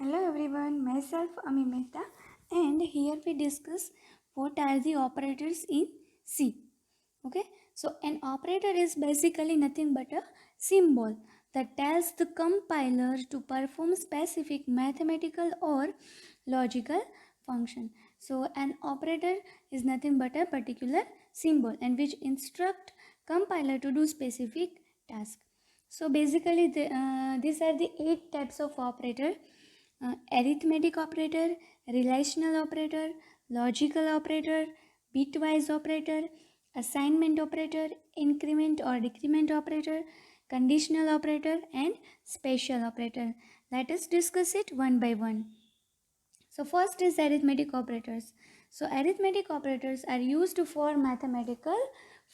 Hello everyone, myself Ami Mehta, and here we discuss what are the operators in C. Okay, so an operator is basically nothing but a symbol that tells the compiler to perform specific mathematical or logical function. So an operator is nothing but a particular symbol and which instruct compiler to do specific task. So basically these are the 8 types of operator: arithmetic operator, relational operator, logical operator, bitwise operator, assignment operator, increment or decrement operator, conditional operator, and special operator. Let us discuss it one by one. So first is arithmetic operators. So arithmetic operators are used for mathematical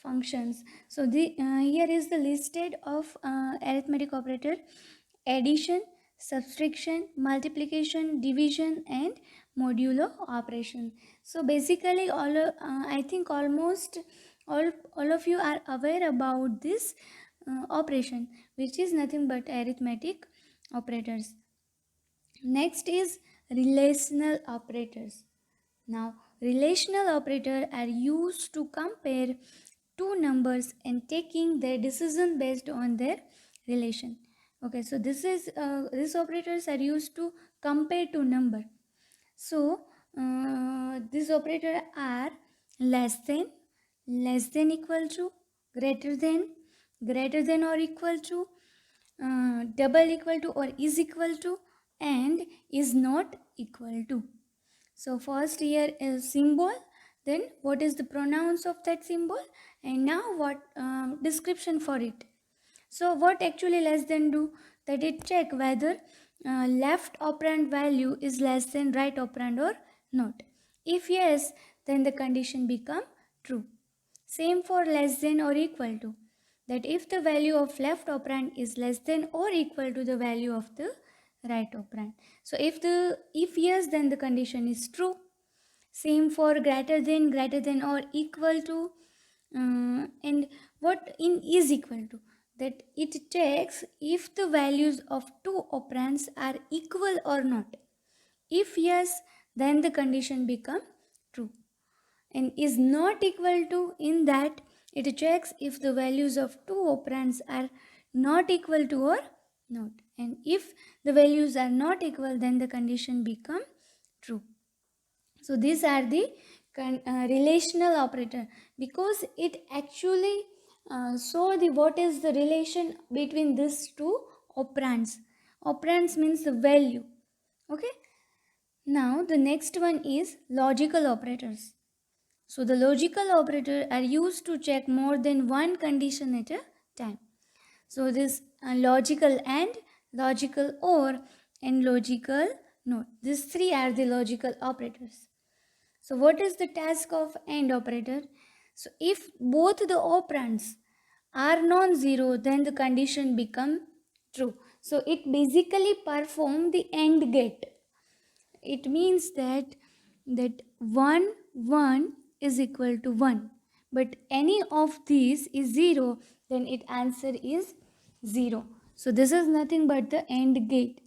functions. So here is the listed of arithmetic operator: addition, subtraction, multiplication, division, and modulo operation. So basically I think almost all of you are aware about this operation, which is nothing but arithmetic operators. Next is relational operators. Now, relational operators are used to compare two numbers and taking their decision based on their relation. Okay, so these operators are used to compare two number. So these operators are less than equal to, greater than or equal to, double equal to or is equal to, and is not equal to. So first here is symbol, then what is the pronouns of that symbol, and now what description for it. So what actually less than do? That it check whether left operand value is less than right operand or not. If yes, then the condition become true. Same for less than or equal to, that if the value of left operand is less than or equal to the value of the right operand. So if yes, then the condition is true. Same for greater than or equal to, and what in is equal to, that it checks if the values of two operands are equal or not. If yes, then the condition become true. And is not equal to, in that it checks if the values of two operands are not equal to or not. And if the values are not equal, then the condition become true. So these are the relational operator, because it actually show the what is the relation between these two operands. Operands means the value. Okay. Now the next one is logical operators. So the logical operators are used to check more than one condition at a time. So this logical and, logical or, and logical not. These three are the logical operators. So what is the task of AND operator? So if both the operands are non-zero, then the condition become true. So it basically perform the AND gate. It means that 1 is equal to 1, but any of these is 0, then its answer is 0. So this is nothing but the AND gate.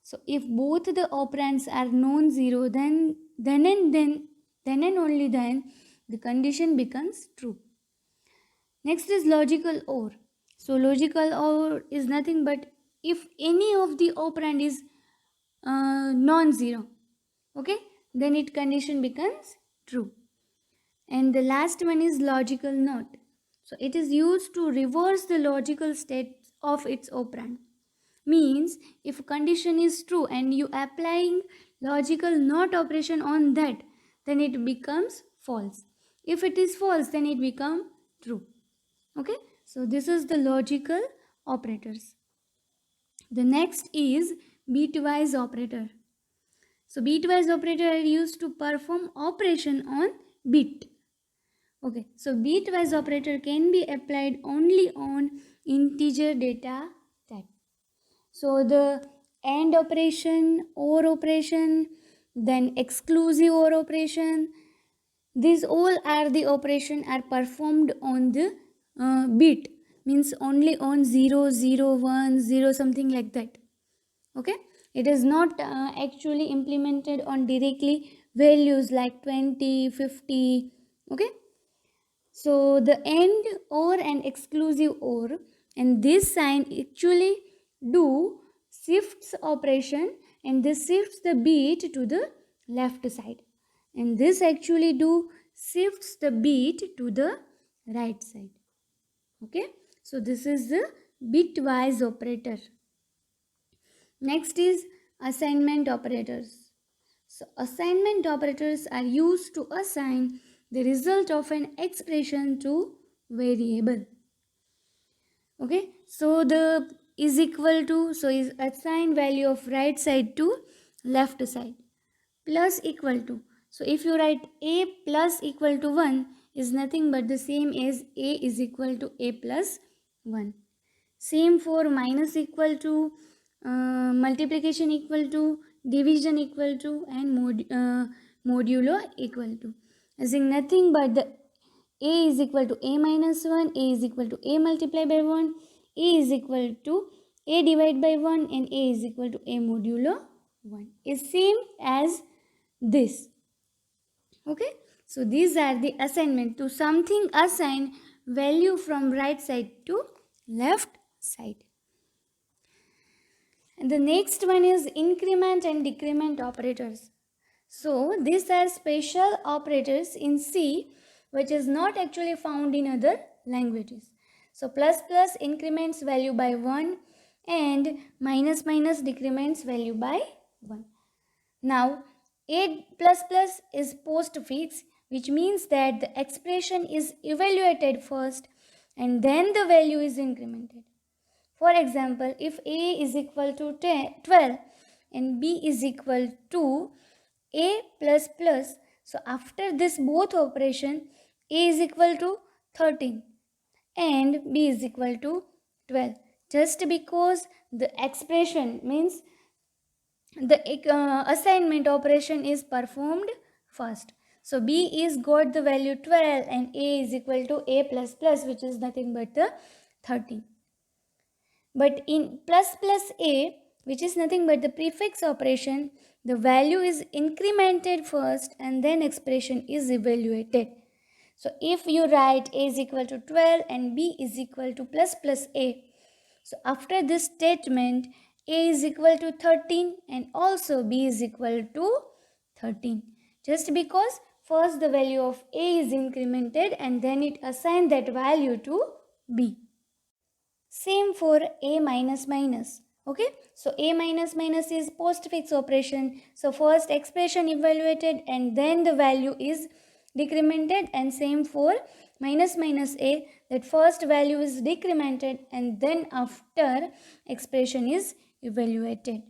So if both the operands are non-zero, then and only then the condition becomes true. Next is logical OR. So logical OR is nothing but if any of the operand is non-zero, okay, then its condition becomes true. And the last one is logical NOT. So it is used to reverse the logical state of its operand. Means if a condition is true and you applying logical NOT operation on that, then it becomes false. If it is false, then it become true. Okay, so this is the logical operators. The next is bitwise operator. So bitwise operator are used to perform operation on bit. Okay, so bitwise operator can be applied only on integer data type. So the AND operation, OR operation, then exclusive OR operation, these all are the operation are performed on the bit, means only on 0, 0, 1, 0, something like that. Okay, It is not actually implemented on directly values like 20, 50. Okay, so the AND or and exclusive or, and this sign actually do shifts operation, and this shifts the bit to the left side, and this actually do shifts the bit to the right side. Okay, so this is the bitwise operator. Next is assignment operators. So assignment operators are used to assign the result of an expression to variable. Okay, so the is equal to, so is assign value of right side to left side, plus equal to. So if you write a plus equal to 1 is nothing but the same as a is equal to a plus 1. Same for minus equal to, multiplication equal to, division equal to, and modulo equal to. As in nothing but the a is equal to a minus 1, a is equal to a multiplied by 1, a is equal to a divided by 1, and a is equal to a modulo 1 is same as this. Okay, so these are the assignment. To something assign value from right side to left side. And the next one is increment and decrement operators. So these are special operators in C which is not actually found in other languages. So plus plus increments value by 1 and minus minus decrements value by 1. Now a plus plus is postfix, which means that the expression is evaluated first and then the value is incremented. For example, if a is equal to 12 and b is equal to a plus plus, so after this both operation, a is equal to 13 and b is equal to 12, just because the expression means the assignment operation is performed first. So b is got the value 12 and a is equal to a plus plus, which is nothing but the 13. But in plus plus a, which is nothing but the prefix operation, the value is incremented first and then expression is evaluated. So if you write a is equal to 12 and b is equal to plus plus a, so after this statement, a is equal to 13 and also b is equal to 13. Just because first the value of a is incremented and then it assigned that value to b. Same for a minus minus. Okay, so a minus minus is postfix operation. So first expression evaluated and then the value is decremented, and same for minus minus a, that first value is decremented and then after expression is evaluated.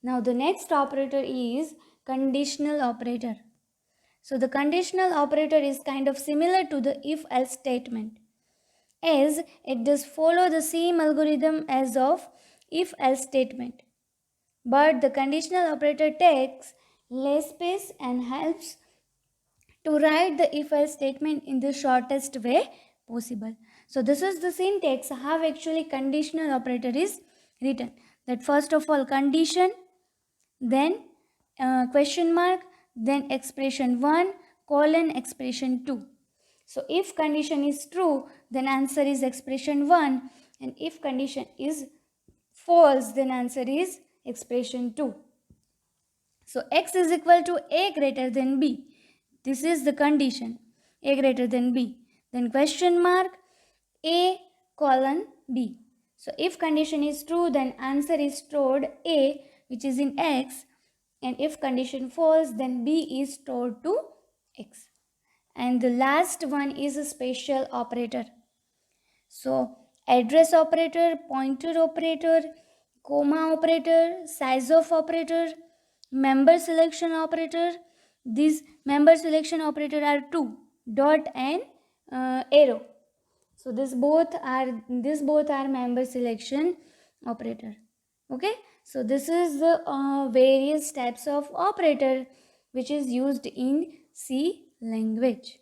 Now the next operator is conditional operator. So the conditional operator is kind of similar to the if else statement, as it does follow the same algorithm as of if else statement, but the conditional operator takes less space and helps to write the if else statement in the shortest way possible. So this is the syntax how actually conditional operator is written, that first of all condition, then question mark, then expression 1 colon expression 2. So if condition is true, then answer is expression 1, and if condition is false, then answer is expression 2. So x is equal to a greater than b. This is the condition, a greater than b. Then question mark, a colon b. So if condition is true, then answer is stored a, which is in x, and if condition false, then b is stored to x. And the last one is a special operator. So address operator, pointer operator, comma operator, size of operator, member selection operator. These member selection operator are two, dot and arrow. So these both are member selection operator. Okay, so this is the various types of operator which is used in C language.